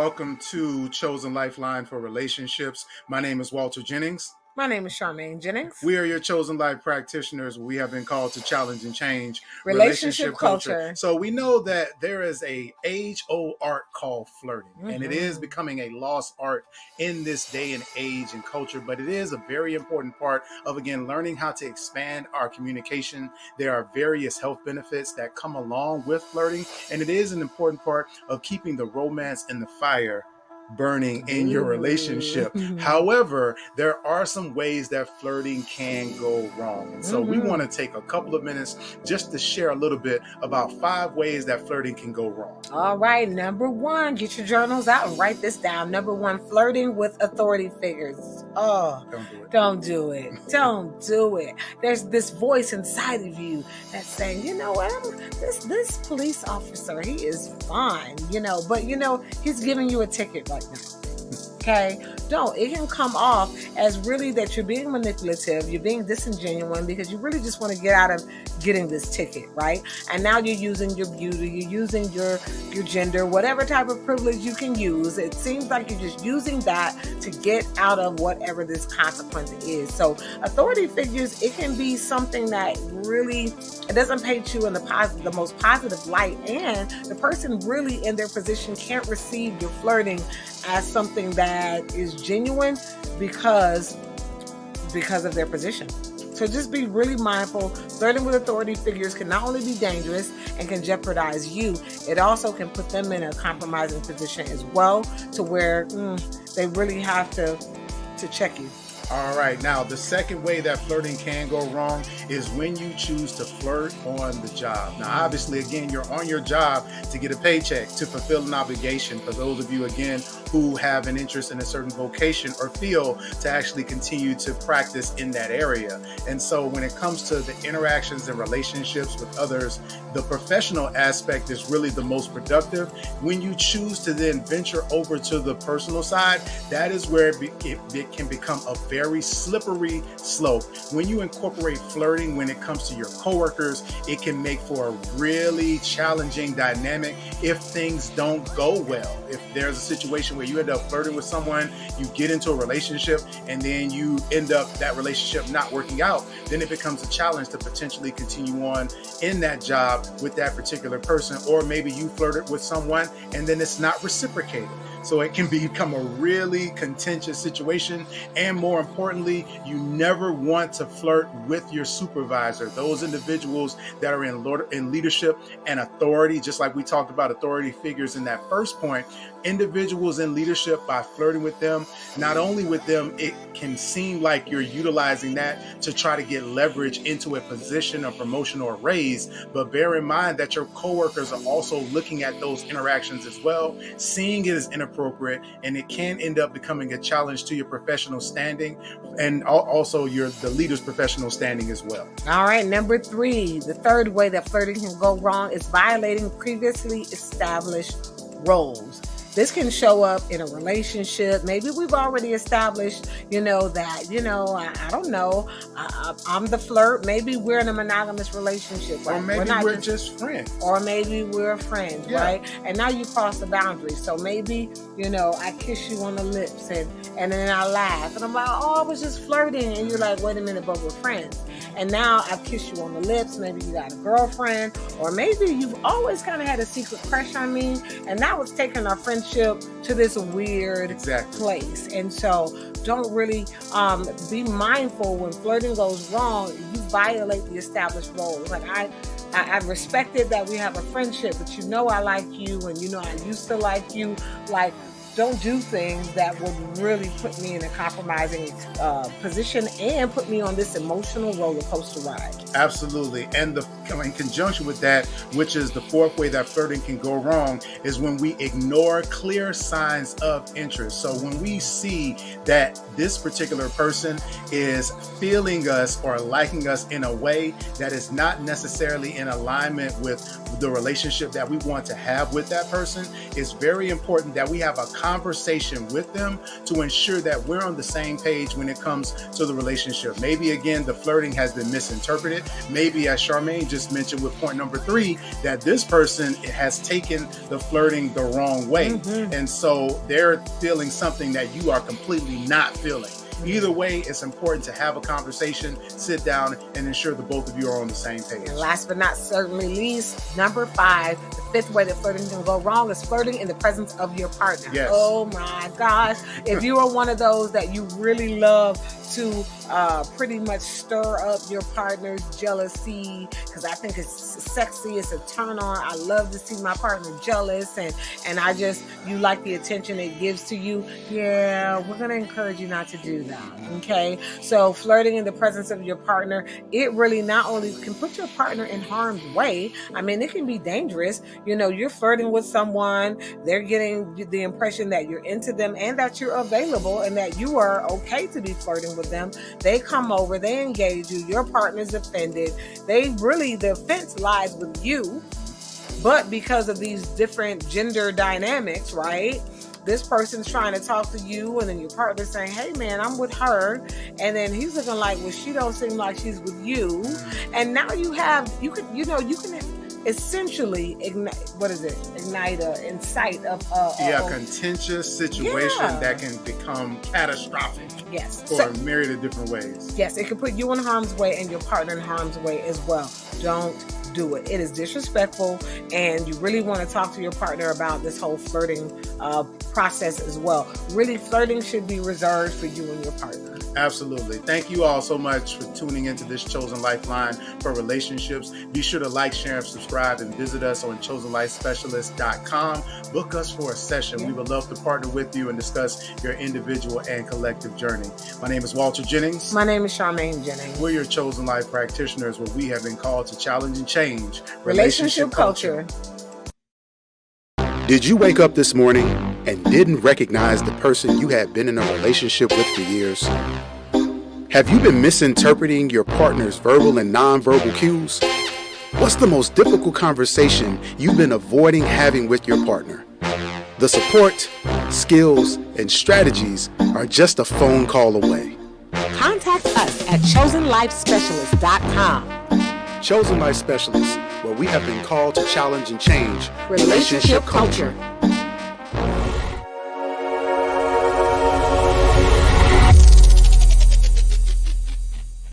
welcome to Chosen Lifeline for Relationships. My name is Walter Jennings. My name is Charmaine Jennings. We are your chosen life practitioners. We have been called to challenge and change relationship culture. So we know that there is a age-old art called flirting, and it is becoming a lost art in this day and age and culture, but it is a very important part of, again, learning how to expand our communication. There are various health benefits that come along with flirting, and it is an important part of keeping the romance and the fire burning in your relationship. However, there are some ways that flirting can go wrong. And so we want to take a couple of minutes just to share a little bit about 5 ways that flirting can go wrong. All right. Number 1, get your journals out and write this down. Number 1, flirting with authority figures. Oh, don't do it. Don't do it. There's this voice inside of you that's saying, you know what, this police officer, he is fine, but he's giving you a ticket right now. Okay, it can come off as really that you're being manipulative, you're being disingenuous because you really just want to get out of getting this ticket, right? And now you're using your beauty, you're using your gender, whatever type of privilege you can use. It seems like you're just using that to get out of whatever this consequence is. So authority figures, it can be something that really, it doesn't paint you in the most positive light, and the person really in their position can't receive your flirting as something that is genuine because of their position. So just be really mindful. Flirting with authority figures can not only be dangerous and can jeopardize you, it also can put them in a compromising position as well, to where they really have to check you. All right. Now, the second way that flirting can go wrong is when you choose to flirt on the job. Now, obviously, again, you're on your job to get a paycheck, to fulfill an obligation. For those of you, again, who have an interest in a certain vocation or field, to actually continue to practice in that area. And so when it comes to the interactions and relationships with others, the professional aspect is really the most productive. When you choose to then venture over to the personal side, that is where it can become a very slippery slope. When you incorporate flirting when it comes to your coworkers, it can make for a really challenging dynamic if things don't go well. If there's a situation where you end up flirting with someone, you get into a relationship, and then you end up that relationship not working out, then it becomes a challenge to potentially continue on in that job with that particular person. Or maybe you flirted with someone and then it's not reciprocated. So it can become a really contentious situation. And more importantly, you never want to flirt with your supervisor. Those individuals that are in leadership and authority, just like we talked about authority figures in that first point, individuals in leadership, by flirting with them, not only with them, it can seem like you're utilizing that to try to get leverage into a position, a promotion, or a raise. But bear in mind that your coworkers are also looking at those interactions as well, seeing it as inappropriate, and it can end up becoming a challenge to your professional standing and also the leader's professional standing as well. All right, number 3, the third way that flirting can go wrong is violating previously established roles. This can show up in a relationship. Maybe we've already established, that, I don't know, I'm the flirt. Maybe we're in a monogamous relationship, right? Or maybe we're just friends. Or maybe we're friends, yeah. Right? And now you cross the boundary. So maybe, I kiss you on the lips and then I laugh. And I'm like, I was just flirting. And you're like, wait a minute, but we're friends. And now I've kissed you on the lips. Maybe you got a girlfriend. Or maybe you've always kind of had a secret crush on me. And now it's taking our friendship to this weird place. And so don't really be mindful when flirting goes wrong. You violate the established roles. Like I respected that we have a friendship, but I like you, and I used to like you. Like, don't do things that would really put me in a compromising position and put me on this emotional roller coaster ride. Absolutely. And in conjunction with that, which is the fourth way that flirting can go wrong, is when we ignore clear signs of interest. So when we see that this particular person is feeling us or liking us in a way that is not necessarily in alignment with the relationship that we want to have with that person, it's very important that we have a conversation with them to ensure that we're on the same page when it comes to the relationship. Maybe, again, the flirting has been misinterpreted. Maybe, as Charmaine just mentioned with point number 3, that this person has taken the flirting the wrong way. And so they're feeling something that you are completely not feeling. Either way, it's important to have a conversation, sit down, and ensure that both of you are on the same page. And last but not certainly least, number 5, the 5th way that flirting can go wrong is flirting in the presence of your partner. Yes. Oh my gosh. If you are one of those that you really love to pretty much stir up your partner's jealousy, because I think it's sexy, it's a turn on. I love to see my partner jealous, and you like the attention it gives to you. Yeah, we're going to encourage you not to do that. Okay, so flirting in the presence of your partner, it really not only can put your partner in harm's way. I mean, it can be dangerous. You know, you're flirting with someone, they're getting the impression that you're into them and that you're available and that you are okay to be flirting with them. They come over, they engage you, your partner's offended. The offense lies with you, but because of these different gender dynamics, right? This person's trying to talk to you, and then your partner's saying, hey man, I'm with her. And then he's looking like, well, she don't seem like she's with you. And now you can essentially incite a contentious situation that can become catastrophic. Yes. For a myriad of different ways. Yes, it can put you in harm's way and your partner in harm's way as well. Don't do it. It is disrespectful, and you really want to talk to your partner about this whole flirting process as well. Really, flirting should be reserved for you and your partner. Absolutely. Thank you all so much for tuning into this Chosen Lifeline for relationships. Be sure to like, share, and subscribe, and visit us on chosenlifespecialist.com. Book us for a session. Yeah. We would love to partner with you and discuss your individual and collective journey. My name is Walter Jennings. My name is Charmaine Jennings. We're your Chosen Life practitioners, where we have been called to challenge and change relationship culture. Did you wake up this morning and didn't recognize the person you had been in a relationship with for years? Have you been misinterpreting your partner's verbal and nonverbal cues? What's the most difficult conversation you've been avoiding having with your partner? The support, skills, and strategies are just a phone call away. Contact us at chosenlifespecialist.com. Chosen Life Specialists, where we have been called to challenge and change relationship culture.